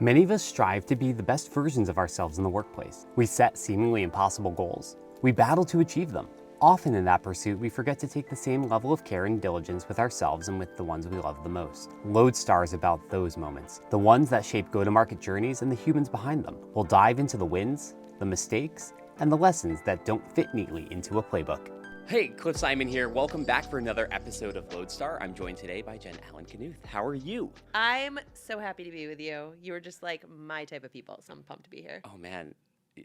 Many of us strive to be the best versions of ourselves in the workplace. We set seemingly impossible goals. We battle to achieve them. Often in that pursuit, we forget to take the same level of care and diligence with ourselves and with the ones we love the most. LodeStar is about those moments, the ones that shape go-to-market journeys and the humans behind them. We'll dive into the wins, the mistakes, and the lessons that don't fit neatly into a playbook. Hey, Cliff Simon here. Welcome back for another episode of LodeStar. I'm joined today by Jen Allen-Knuth. How are you? I'm so happy to be with you. You are just like my type of people, so I'm pumped to be here. Oh, man.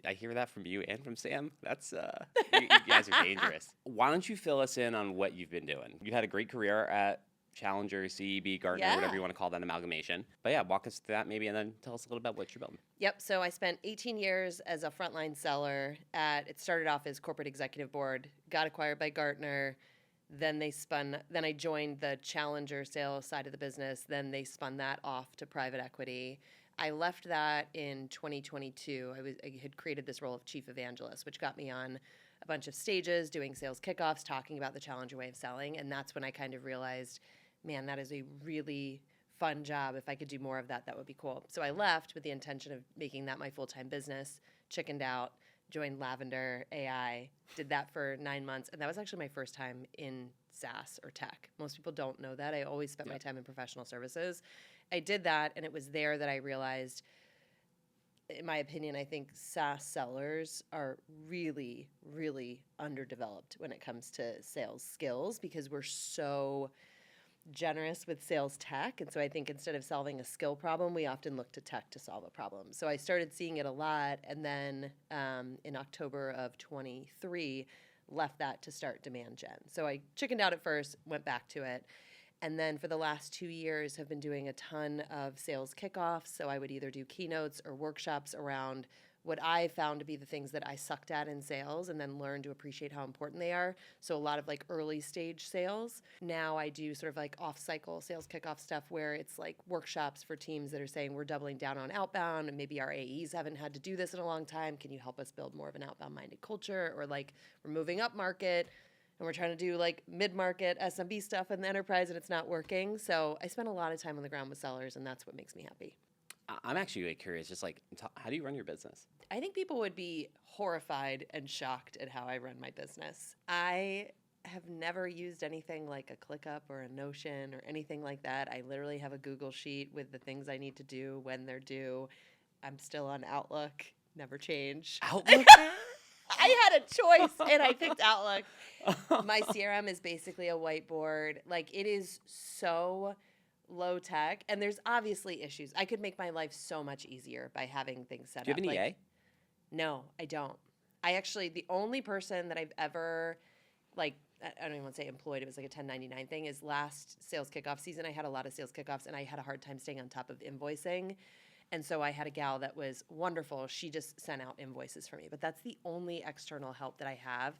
I hear that from you and from Sam. That's, you guys are dangerous. Why don't you fill us in on what you've been doing? You've had a great career at Challenger, CEB, Gartner, whatever you want to call that amalgamation. But yeah, walk us through that maybe and then tell us a little about what you're building. Yep. So I spent 18 years as a frontline seller it started off as corporate executive board, got acquired by Gartner. Then I joined the Challenger sales side of the business. Then they spun that off to private equity. I left that in 2022. I had created this role of chief evangelist, which got me on a bunch of stages, doing sales kickoffs, talking about the Challenger way of selling. And that's when I kind of realized, man, that is a really fun job. If I could do more of that, that would be cool. So I left with the intention of making that my full-time business, chickened out, joined Lavender AI, did that for 9 months. And that was actually my first time in SaaS or tech. Most people don't know that. I always spent my time in professional services. I did that, and it was there that I realized, in my opinion, I think SaaS sellers are really, really underdeveloped when it comes to sales skills because we're so generous with sales tech. And so I think instead of solving a skill problem, we often look to tech to solve a problem. So I started seeing it a lot. And then in October of 23, left that to start DemandJen. So I chickened out at first, went back to it. And then for the last 2 years have been doing a ton of sales kickoffs. So I would either do keynotes or workshops around what I found to be the things that I sucked at in sales and then learned to appreciate how important they are. So a lot of like early stage sales. Now I do sort of like off-cycle sales kickoff stuff where it's like workshops for teams that are saying we're doubling down on outbound and maybe our AEs haven't had to do this in a long time. Can you help us build more of an outbound-minded culture? Or like we're moving up market and we're trying to do like mid-market SMB stuff in the enterprise and it's not working. So I spend a lot of time on the ground with sellers and that's what makes me happy. I'm actually really curious, just like, how do you run your business? I think people would be horrified and shocked at how I run my business. I have never used anything like a ClickUp or a Notion or anything like that. I literally have a Google sheet with the things I need to do when they're due. I'm still on Outlook, never change. Outlook? I had a choice and I picked Outlook. My CRM is basically a whiteboard. Like it is so low tech, and there's obviously issues. I could make my life so much easier by having things set up. Do you have an EA? No, I don't. The only person that I've ever, like, I don't even want to say employed, it was like a 1099 thing, is last sales kickoff season. I had a lot of sales kickoffs, and I had a hard time staying on top of invoicing. And so I had a gal that was wonderful. She just sent out invoices for me. But that's the only external help that I have.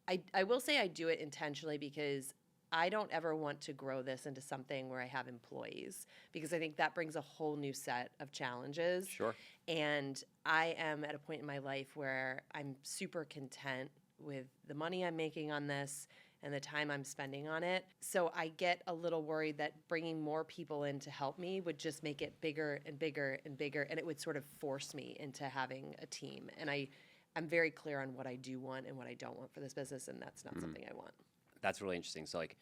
I will say I do it intentionally because I don't ever want to grow this into something where I have employees because I think that brings a whole new set of challenges. Sure. And I am at a point in my life where I'm super content with the money I'm making on this and the time I'm spending on it. So I get a little worried that bringing more people in to help me would just make it bigger and bigger and bigger, and it would sort of force me into having a team. And I'm very clear on what I do want and what I don't want for this business, and that's not something I want. That's really interesting. So like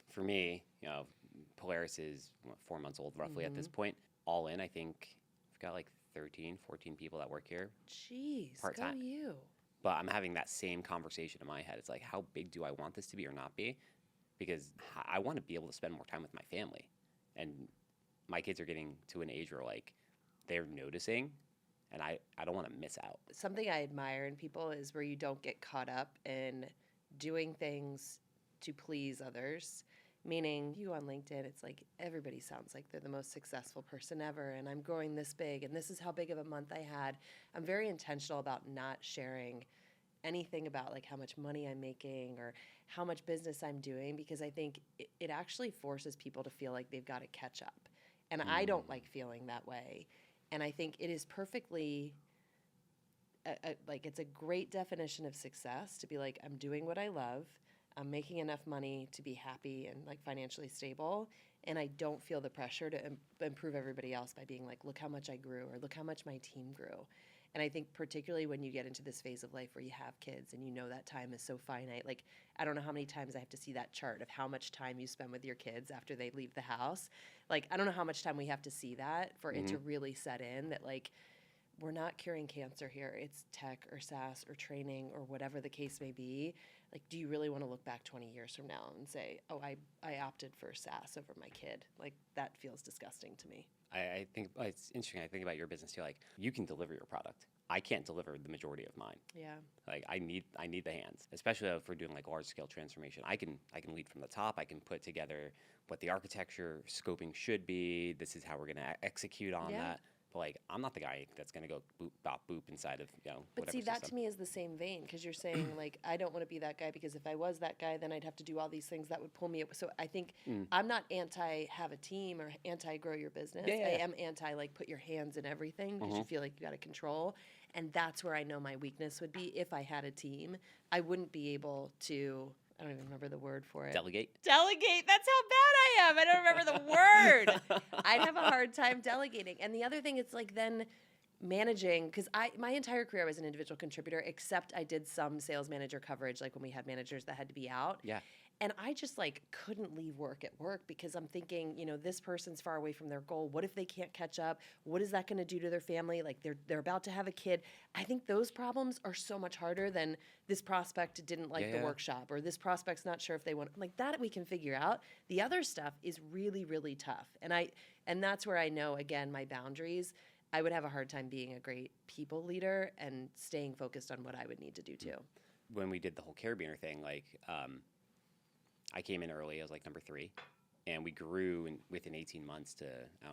for me, Polaris is 4 months old roughly at this point. All in, I think we've got like 13, 14 people that work here. Jeez, part-time. go you. But I'm having that same conversation in my head. It's like, how big do I want this to be or not be? Because I want to be able to spend more time with my family. And my kids are getting to an age where like they're noticing and I don't want to miss out. Something I admire in people is where you don't get caught up in doing things to please others. Meaning you on LinkedIn, it's like everybody sounds like they're the most successful person ever and I'm growing this big and this is how big of a month I had. I'm very intentional about not sharing anything about like how much money I'm making or how much business I'm doing because I think it actually forces people to feel like they've got to catch up. And I don't like feeling that way. And I think it is perfectly, it's a great definition of success to be like, I'm doing what I love. I'm making enough money to be happy and like financially stable. and I don't feel the pressure to improve everybody else by being like, look how much I grew, or look how much my team grew. And I think particularly when you get into this phase of life where you have kids and you know that time is so finite, like I don't know how many times I have to see that chart of how much time you spend with your kids after they leave the house. Like, I don't know how much time we have to see that for it to really set in that, like, we're not curing cancer here. It's tech or SaaS or training or whatever the case may be. Like, do you really want to look back 20 years from now and say, oh, I opted for SaaS over my kid? Like, that feels disgusting to me. I think it's interesting. I think about your business too. Like, you can deliver your product. I can't deliver the majority of mine. Yeah. Like, I need the hands, especially if we're doing like large scale transformation. I can lead from the top. I can put together what the architecture scoping should be. This is how we're going to execute on that. But like, I'm not the guy that's going to go boop, bop, boop inside of, But whatever see, that system. to me is the same vein, because you're saying, like, I don't want to be that guy, because if I was that guy, then I'd have to do all these things that would pull me up. So I think I'm not anti-have a team or anti-grow your business. Yeah. I am like, put your hands in everything, because you feel like you got to control. And that's where I know my weakness would be. If I had a team, I wouldn't be able to, I don't even remember the word for it. Delegate. Delegate. That's how bad I am. I don't remember the word. I'd have a hard time delegating. And the other thing, it's like then managing, because my entire career I was an individual contributor, except I did some sales manager coverage, like when we had managers that had to be out. Yeah. And I just like couldn't leave work at work, because I'm thinking, this person's far away from their goal. What if they can't catch up? What is that going to do to their family? Like they're about to have a kid. I think those problems are so much harder than this prospect didn't like the workshop, or this prospect's not sure if they want, like that we can figure out. The other stuff is really, really tough. And that's where I know, again, my boundaries. I would have a hard time being a great people leader and staying focused on what I would need to do too. When we did the whole carabiner thing, like, I came in early. I was like number 3, and we grew within 18 months to,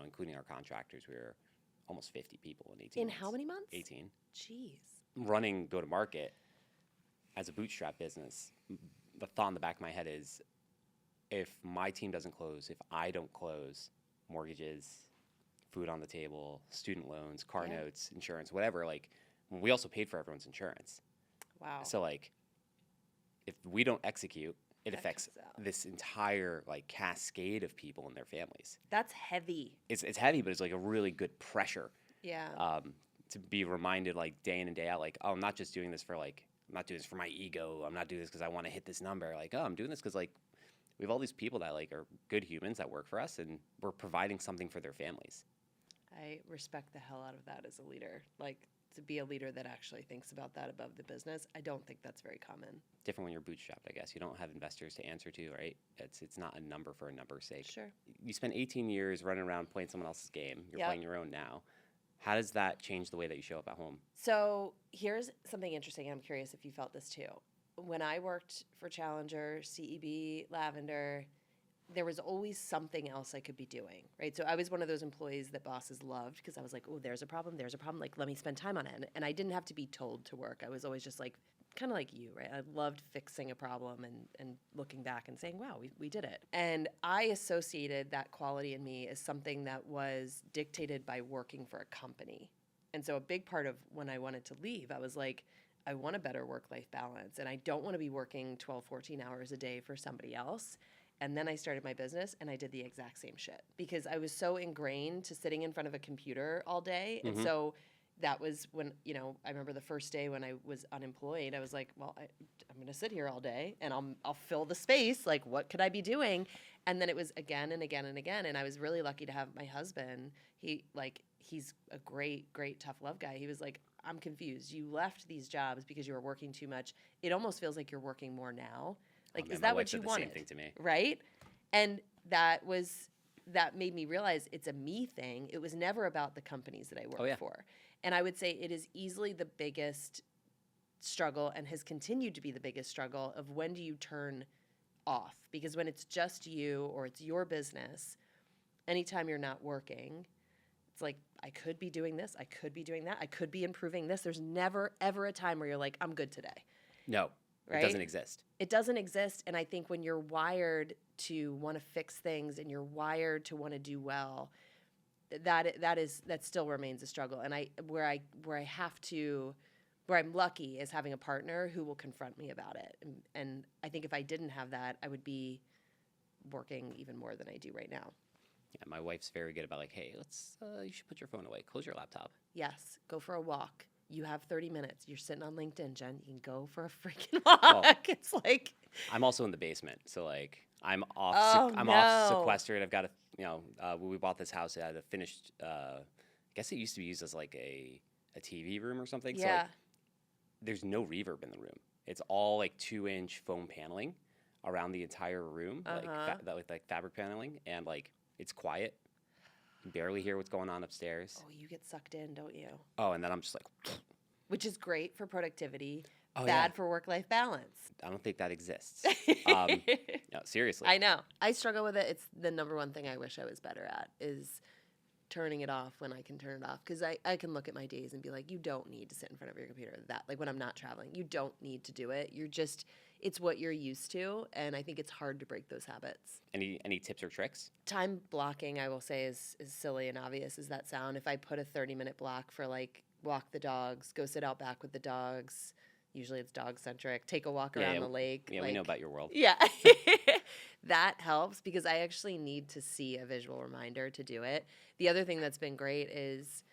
including our contractors, we were almost 50 people in 18 months. In how many months? 18. Jeez. Running go-to-market as a bootstrap business, the thought in the back of my head is, if my team doesn't close, if I don't close, mortgages, food on the table, student loans, car notes, insurance, whatever, like, we also paid for everyone's insurance. Wow. So, like, if we don't execute, it affects this entire like cascade of people and their families. That's heavy. It's heavy, but it's like a really good pressure. Yeah. To be reminded like day in and day out, like, oh, I'm not just doing this for like, I'm not doing this for my ego. I'm not doing this because I want to hit this number. Like, oh, I'm doing this because like we have all these people that like are good humans that work for us, and we're providing something for their families. I respect the hell out of that as a leader. Like, to be a leader that actually thinks about that above the business, I don't think that's very common. Different when you're bootstrapped, I guess. You don't have investors to answer to, right? It's not a number for a number's sake. Sure. You spent 18 years running around playing someone else's game. You're playing your own now. How does that change the way that you show up at home? So here's something interesting. I'm curious if you felt this too. When I worked for Challenger, CEB, Lavender, there was always something else I could be doing, right? So I was one of those employees that bosses loved, because I was like, oh, there's a problem, like, let me spend time on it. And I didn't have to be told to work. I was always just like, kind of like you, right? I loved fixing a problem and looking back and saying, wow, we did it. And I associated that quality in me as something that was dictated by working for a company. And so a big part of when I wanted to leave, I was like, I want a better work-life balance, and I don't want to be working 12, 14 hours a day for somebody else. And then I started my business, and I did the exact same shit, because I was so ingrained to sitting in front of a computer all day. And so that was when, I remember the first day when I was unemployed, I was like, well, I'm going to sit here all day, and I'll fill the space. Like, what could I be doing? And then it was again and again and again. And I was really lucky to have my husband. He's a great, great, tough love guy. He was like, I'm confused. You left these jobs because you were working too much. It almost feels like you're working more now. Like, is that what you wanted? Same thing to me. Right? And that made me realize it's a me thing. It was never about the companies that I worked for. And I would say it is easily the biggest struggle, and has continued to be the biggest struggle, of when do you turn off? Because when it's just you, or it's your business, anytime you're not working, it's like, I could be doing this, I could be doing that, I could be improving this. There's never, ever a time where you're like, I'm good today. No. Right? It doesn't exist. It doesn't exist. And I think when you're wired to want to fix things, and you're wired to want to do well, that still remains a struggle. And where I'm lucky is having a partner who will confront me about it. And I think if I didn't have that, I would be working even more than I do right now. Yeah, my wife's very good about like, hey, you should put your phone away. Close your laptop. Yes, go for a walk. You have 30 minutes. You're sitting on LinkedIn, Jen. You can go for a freaking walk. Well, It's like, I'm also in the basement, so like I'm off. Oh, I'm off no. sequestered. I've got when we bought this house, it had a finished. I guess it used to be used as like a TV room or something. So yeah. like, there's no reverb in the room. It's all like 2-inch foam paneling around the entire room, with like fabric paneling, and like it's quiet. You barely hear what's going on upstairs. Oh, you get sucked in, don't you? Oh, and then I'm just like, Which is great for productivity, Oh, bad yeah. for work-life balance. I don't think that exists. No, seriously. I know. I struggle with it. It's the number one thing I wish I was better at is turning it off when I can turn it off. Because I can look at my days and be like, you don't need to sit in front of your computer. Like when I'm not traveling, you don't need to do it. It's what you're used to. And I think it's hard to break those habits. Any tips or tricks? Time blocking, I will say, is silly and obvious as that sound. If I put a 30-minute block for like walk the dogs, go sit out back with the dogs, usually it's dog-centric, take a walk around the lake. Yeah, we know about your world. Yeah. That helps because I actually need to see a visual reminder to do it. The other thing that's been great is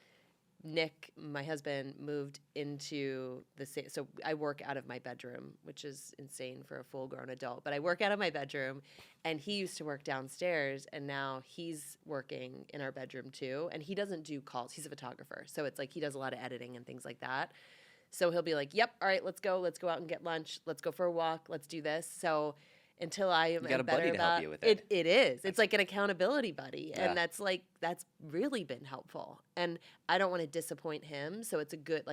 Nick, my husband, moved into the same. So I work out of my bedroom, which is insane for a full-grown adult. But I work out of my bedroom, and he used to work downstairs, and now he's working in our bedroom too. And he doesn't do calls. He's a photographer, so it's like he does a lot of editing and things like that. So he'll be like, "Yep, all right, let's go out and get lunch. Let's go for a walk. Let's do this." So until I am You got a better buddy to about help you with it. it is. It's like an accountability buddy, Yeah. and that's really been helpful. And I don't want to disappoint him, so that's a good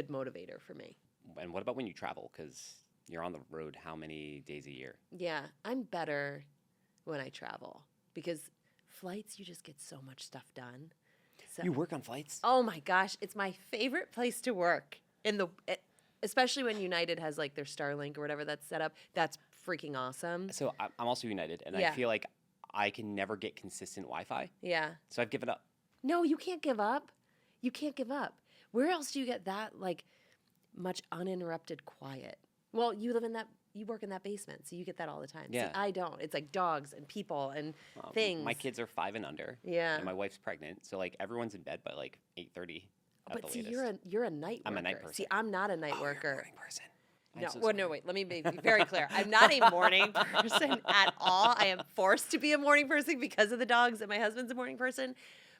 motivator for me. And what about when you travel? Because you're on the road how many days a year? Yeah, I'm better when I travel because flights you just get so much stuff done. So, You work on flights? oh my gosh, it's my favorite place to work especially when United has like their Starlink or whatever that's set up. That's freaking awesome. So I'm also United, and Yeah. I feel like I can never get consistent Wi-Fi, Yeah. so I've given up. No, you can't give up. You can't give up. Where else do you get that like much uninterrupted quiet? Well, you work in that basement, so you get that all the time. Yeah. See, I don't. It's like dogs and people and Well, things. My kids are 5 and under, Yeah. and my wife's pregnant, so like everyone's in bed by like 8:30 at But the see, latest. you're a night worker. I'm a night person. See, I'm not a night Oh, you're a worker. morning person. I'm No, so well, no, sorry. wait. Let me be very clear. I'm not a morning person at all. I am forced to be a morning person because of the dogs, and my husband's a morning person.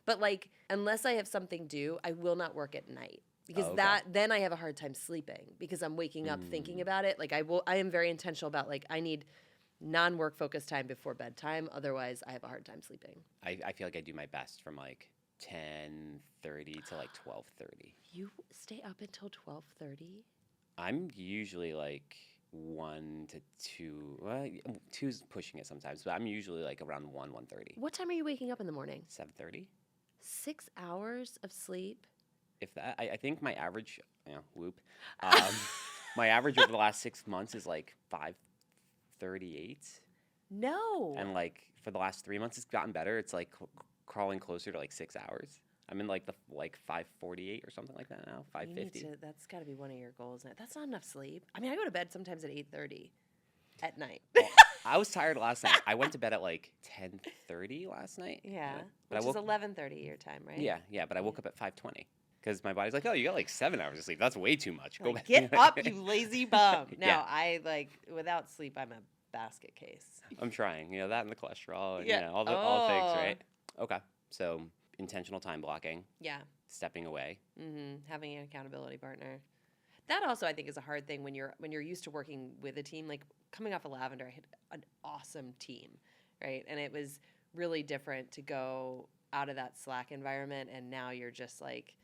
But like, unless I have something due, I will not work at night because Oh, okay. then I have a hard time sleeping because I'm waking up thinking about it. Like I am very intentional about like I need non-work focused time before bedtime. Otherwise, I have a hard time sleeping. I feel like I do my best from like 10:30 to like 12:30. You stay up until 12:30? I'm usually like 1 to 2. Well, 2's pushing it sometimes, but I'm usually like around 1:30. What time are you waking up in the morning? 7:30, 6 hours of sleep? if that. I think my average, whoop. My average over the last 6 months is like 5:38, No. and like for the last 3 months, it's gotten better. It's like crawling closer to like 6 hours. I'm in like the 5:48 or something like that now. 5:50. That's got to be one of your goals. That's not enough sleep. I mean, I go to bed sometimes at 8:30 at night. Well, I was tired last night. I went to bed at like 10:30 last night. Yeah, but I which is woke. 11:30 your time, right? Yeah, but I woke up at 5:20 because my body's like, oh, you got like 7 hours of sleep. That's way too much. Go Like, back. get up, you lazy bum. No, Yeah. I without sleep, I'm a basket case. I'm trying. That and the cholesterol. And, Yeah. all things, right? Okay. So intentional time blocking, Yeah. stepping away. Having an accountability partner. That also, I think, is a hard thing when you're used to working with a team. Like coming off of Lavender, I had an awesome team, right? And it was really different to go out of that Slack environment, and now you're just like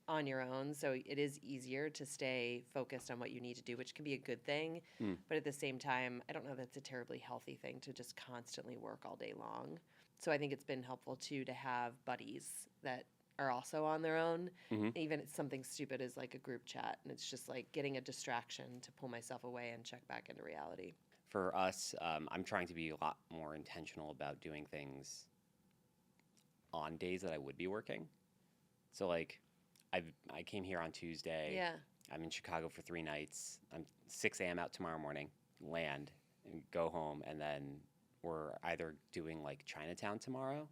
on your own. So it is easier to stay focused on what you need to do, which can be a good thing. But at the same time, I don't know that's a terribly healthy thing to just constantly work all day long. So I think it's been helpful too to have buddies that are also on their own. Even it's something stupid as like a group chat, and it's just like getting a distraction to pull myself away and check back into reality. For us, I'm trying to be a lot more intentional about doing things on days that I would be working. So like, I came here on Tuesday. Yeah. I'm in Chicago for 3 nights. I'm 6 a.m. out tomorrow morning, land, and go home, and then we're either doing like Chinatown tomorrow,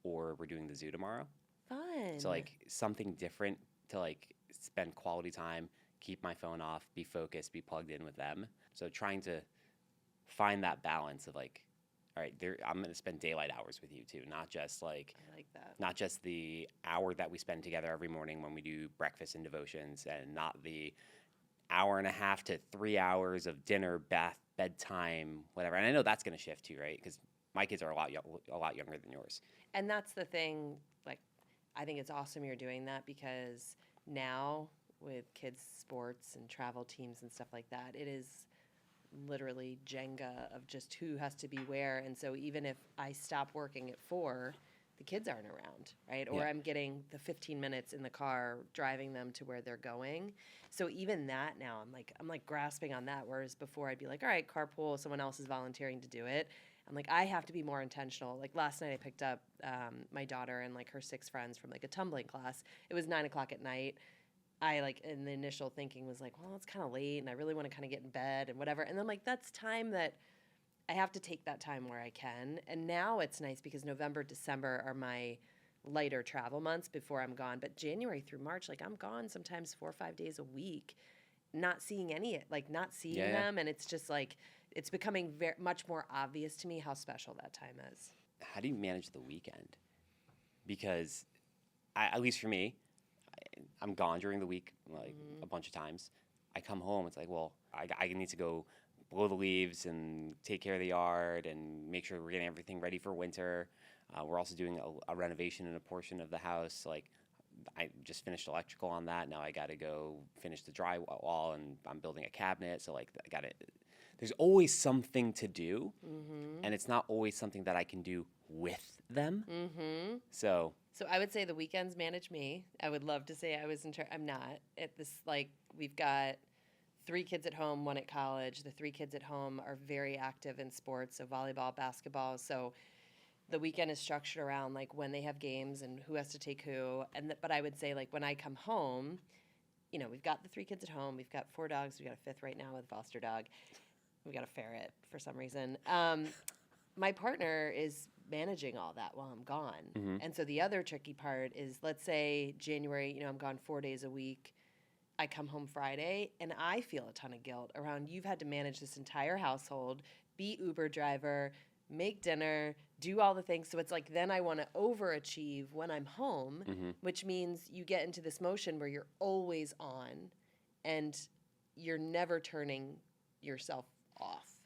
or we're doing the zoo tomorrow. Fun. So like something different to like spend quality time, keep my phone off, be focused, be plugged in with them. So trying to find that balance of like, all right, I'm going to spend daylight hours with you too, not just like, I like that. not just the hour that we spend together every morning when we do breakfast and devotions, and not the hour and a half to 3 hours of dinner, bath, bedtime, whatever. And I know that's going to shift too, right? Because my kids are a lot younger than yours. And that's the thing, like, I think it's awesome you're doing that, because now with kids' sports and travel teams and stuff like that, it is literally Jenga of just who has to be where. And so even if I stop working at 4, the kids aren't around, right? Or Yeah. I'm getting the 15 minutes in the car driving them to where they're going. So even that now, I'm like grasping on that. Whereas before I'd be like, all right, carpool, someone else is volunteering to do it. I'm like, I have to be more intentional. Like last night I picked up my daughter and like her 6 friends from like a tumbling class. It was 9 o'clock at night. I like, in the initial thinking was like, well, it's kind of late and I really want to kind of get in bed and whatever. And then like, that's time that I have to take that time where I can. And now it's nice because November, December are my lighter travel months before I'm gone. But January through March, like I'm gone sometimes 4 or 5 days a week, not seeing not seeing Yeah. them. And it's just like, it's becoming much more obvious to me how special that time is. How do you manage the weekend? Because at least for me, I'm gone during the week like a bunch of times. I come home, it's like, well, I need to go blow the leaves and take care of the yard and make sure we're getting everything ready for winter. We're also doing a renovation in a portion of the house. Like I just finished electrical on that. Now I got to go finish the drywall, and I'm building a cabinet. So like there's always something to do, and it's not always something that I can do with them. So I would say the weekends manage me. I would love to say I was in charge. I'm not. At this, like, we've got 3 kids at home, 1 at college. The 3 kids at home are very active in sports, so volleyball, basketball. So the weekend is structured around like when they have games and who has to take who. But I would say like when I come home, you know, we've got the 3 kids at home. We've got 4 dogs. We've got a 5th right now with a foster dog. We've got a ferret for some reason. My partner is managing all that while I'm gone. And so the other tricky part is, let's say January, you know, I'm gone 4 days a week. I come home Friday and I feel a ton of guilt around you've had to manage this entire household, be Uber driver, make dinner, do all the things. So it's like then I want to overachieve when I'm home, which means you get into this motion where you're always on and you're never turning yourself off.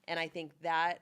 And I think that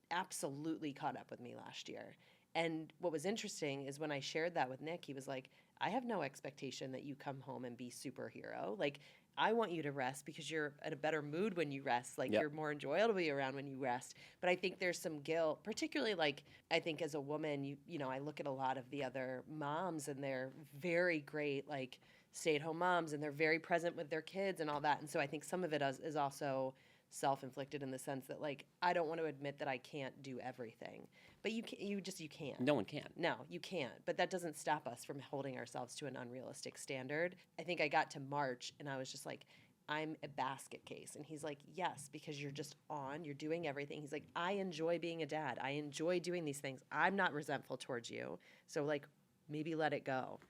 absolutely caught up with me last year. And what was interesting is when I shared that with Nick, he was like, I have no expectation that you come home and be superhero. Like, I want you to rest because you're in a better mood when you rest. Like, you're more enjoyable to be around when you rest. But I think there's some guilt, particularly like, I think as a woman, you know, I look at a lot of the other moms and they're very great, like stay-at-home moms, and they're very present with their kids and all that. And so I think some of it is also self-inflicted in the sense that like I don't want to admit that I can't do everything, but you can't. no one can. No, you can't. But that doesn't stop us from holding ourselves to an unrealistic standard. I think I got to March and I was just like, I'm a basket case. And he's like, yes, because you're just on, you're doing everything. He's like, I enjoy being a dad. I enjoy doing these things. I'm not resentful towards you. So like maybe let it go.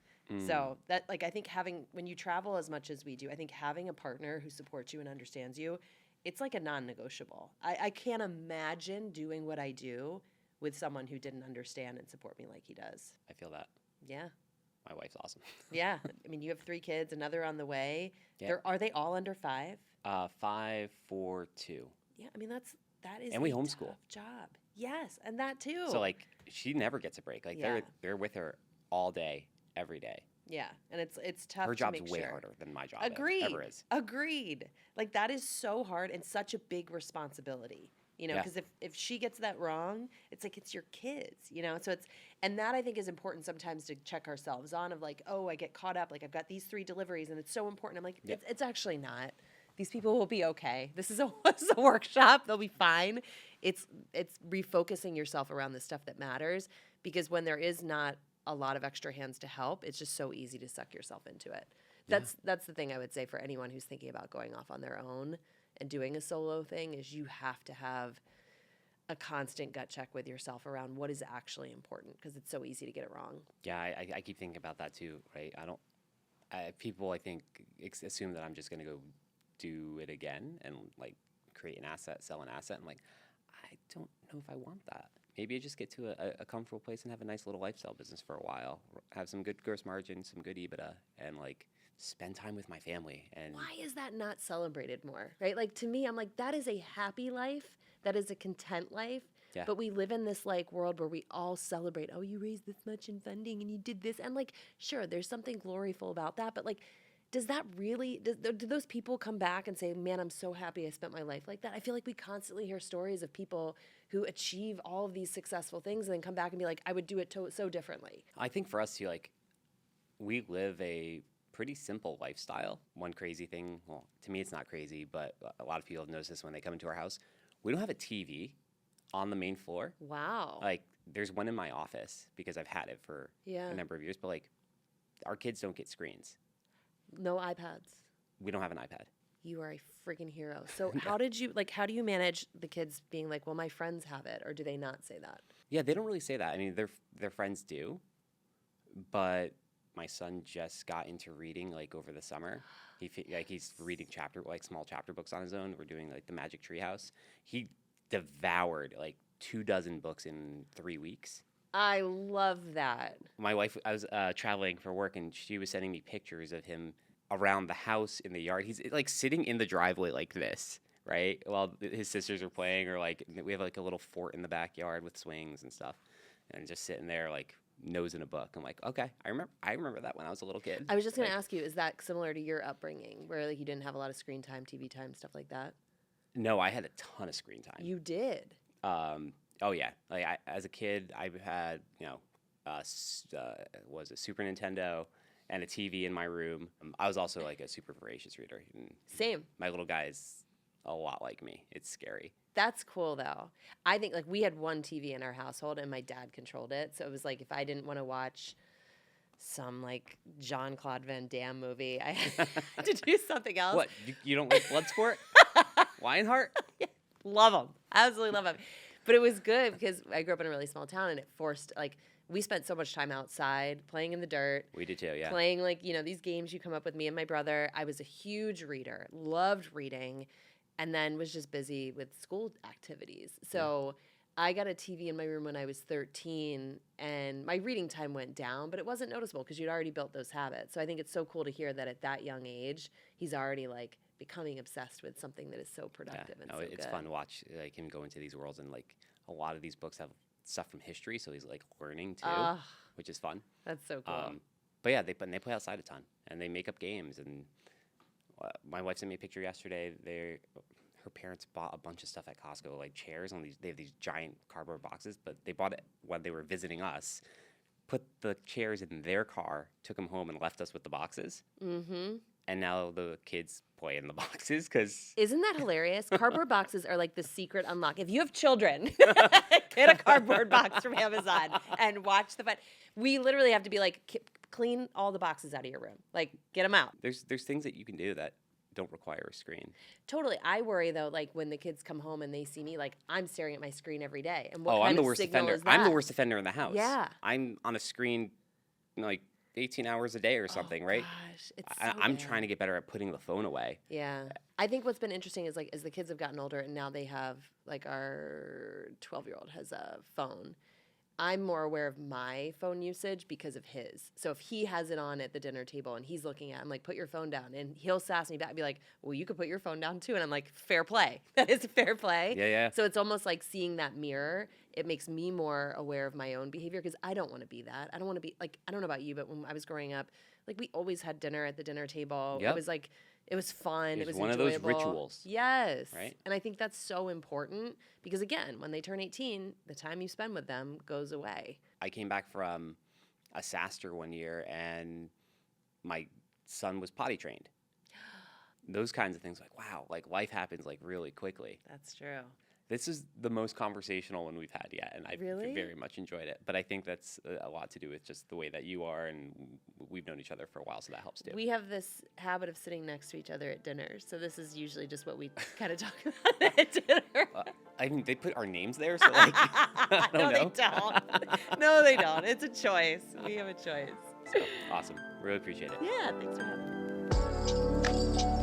So that, like, I think when you travel as much as we do, I think having a partner who supports you and understands you, it's like a non-negotiable. I can't imagine doing what I do with someone who didn't understand and support me like he does. I feel that. Yeah. My wife's awesome. Yeah. I mean, you have 3 kids, another on the way. Yeah. Are they all under 5? 5, 4, 2. Yeah. I mean, that is And we a homeschool. tough job. Yes. And that too. So like she never gets a break. Like they're with her all day, every day. Yeah, and it's tough. Her job's to make way sure. harder than my job Agreed. ever is. Agreed. Like that is so hard and such a big responsibility. You know, Yeah. because if she gets that wrong, it's like it's your kids. You know, so and that I think is important sometimes to check ourselves on of like, oh, I get caught up. Like I've got these 3 deliveries and it's so important. I'm like, it's actually not. These people will be okay. This is a workshop. They'll be fine. It's refocusing yourself around the stuff that matters, because when there is not a lot of extra hands to help, it's just so easy to suck yourself into it. That's the thing I would say for anyone who's thinking about going off on their own and doing a solo thing is you have to have a constant gut check with yourself around what is actually important, because it's so easy to get it wrong. Yeah, I keep thinking about that too, right? People, I think, assume that I'm just going to go do it again and like create an asset, sell an asset. I'm like, I don't know if I want that. Maybe I just get to a comfortable place and have a nice little lifestyle business for a while, have some good gross margin, some good EBITDA, and like spend time with my family. And Why is that not celebrated more, right? Like, to me, I'm like, that is a happy life. That is a content life. Yeah. But we live in this like world where we all celebrate, oh, you raised this much in funding and you did this. And like, sure, there's something gloriful about that. But like, does that really, do those people come back and say, man, I'm so happy I spent my life like that? I feel like we constantly hear stories of people who achieve all of these successful things and then come back and be like, I would do it so differently. I think for us too, like, we live a pretty simple lifestyle. One crazy thing, well, to me it's not crazy, but a lot of people have noticed this when they come into our house. We don't have a TV on the main floor. Wow. Like, there's one in my office because I've had it for a number of years, but like, our kids don't get screens. No iPads. We don't have an iPad. You are a freaking hero. So how do you manage the kids being like, well, my friends have it, or do they not say that? Yeah, they don't really say that. I mean, their friends do, but my son just got into reading like over the summer. He's reading small chapter books on his own. We're doing like the Magic Tree House. He devoured like 24 books in 3 weeks. I love that. My wife, I was traveling for work, and she was sending me pictures of him around the house in the yard. He's like sitting in the driveway like this, right? While his sisters are playing, or like we have like a little fort in the backyard with swings and stuff, and just sitting there like nose in a book. I'm like, okay, I remember that when I was a little kid. I was just going to ask you, is that similar to your upbringing, where like you didn't have a lot of screen time, TV time, stuff like that? No, I had a ton of screen time. You did. Oh yeah, like as a kid, I had was a Super Nintendo and a TV in my room. I was also like a super voracious reader. And Same. my little guy is a lot like me. It's scary. That's cool though. I think like we had one TV in our household and my dad controlled it. So it was like if I didn't want to watch some like Jean-Claude Van Damme movie, I had to do something else. What? You don't like Bloodsport? Lionheart? Yeah, love them. Absolutely love them. But it was good because I grew up in a really small town, and it forced, like, we spent so much time outside playing in the dirt. We did too, yeah. Playing, like, these games you come up with, me and my brother. I was a huge reader, loved reading, and then was just busy with school activities. So I got a TV in my room when I was 13, and my reading time went down, but it wasn't noticeable because you'd already built those habits. So I think it's so cool to hear that at that young age, he's already, like, becoming obsessed with something that is so productive and so it's good. fun to watch like him go into these worlds, and like a lot of these books have stuff from history, so he's like learning too, which is fun. That's so cool. But yeah, they play outside a ton, and they make up games. And my wife sent me a picture yesterday. Her parents bought a bunch of stuff at Costco, like chairs on these. They have these giant cardboard boxes, but they bought it when they were visiting us. Put the chairs in their car, took them home, and left us with the boxes. Mm-hmm. And now the kids play in the boxes because... Isn't that hilarious? Cardboard boxes are like the secret unlock. If you have children, get a cardboard box from Amazon and watch the fun. We literally have to be like, clean all the boxes out of your room. Like, get them out. There's things that you can do that don't require a screen. Totally. I worry, though, like when the kids come home and they see me, like I'm staring at my screen every day. And what I'm kind the of worst signal offender. is that? I'm the worst offender in the house. Yeah. I'm on a screen like 18 hours a day or something, right? Gosh, it's I'm trying to get better at putting the phone away. Yeah. I think what's been interesting is like as the kids have gotten older and now they have like our 12-year-old has a phone. I'm more aware of my phone usage because of his. So if he has it on at the dinner table and he's looking at it, I'm like, put your phone down. And he'll sass me back and be like, well, you could put your phone down too. And I'm like, fair play. That is fair play. Yeah. So it's almost like seeing that mirror. It makes me more aware of my own behavior because I don't want to be that. I don't want to be like, I don't know about you, but when I was growing up, like we always had dinner at the dinner table. Yep. It was like, it was fun. It was one enjoyable. of those rituals. Yes. Right. And I think that's so important because, again, when they turn 18, the time you spend with them goes away. I came back from a SASTer one year, and my son was potty trained. Those kinds of things, like, wow, like life happens like really quickly. That's true. This is the most conversational one we've had yet, and I Really? very much enjoyed it. But I think that's a lot to do with just the way that you are, and we've known each other for a while, so that helps too. We have this habit of sitting next to each other at dinner, so this is usually just what we kind of talk about at dinner. I mean, they put our names there, so like, I don't No, know. they don't. No, they don't. It's a choice. We have a choice. So, awesome. Really appreciate it. Yeah, thanks for having me.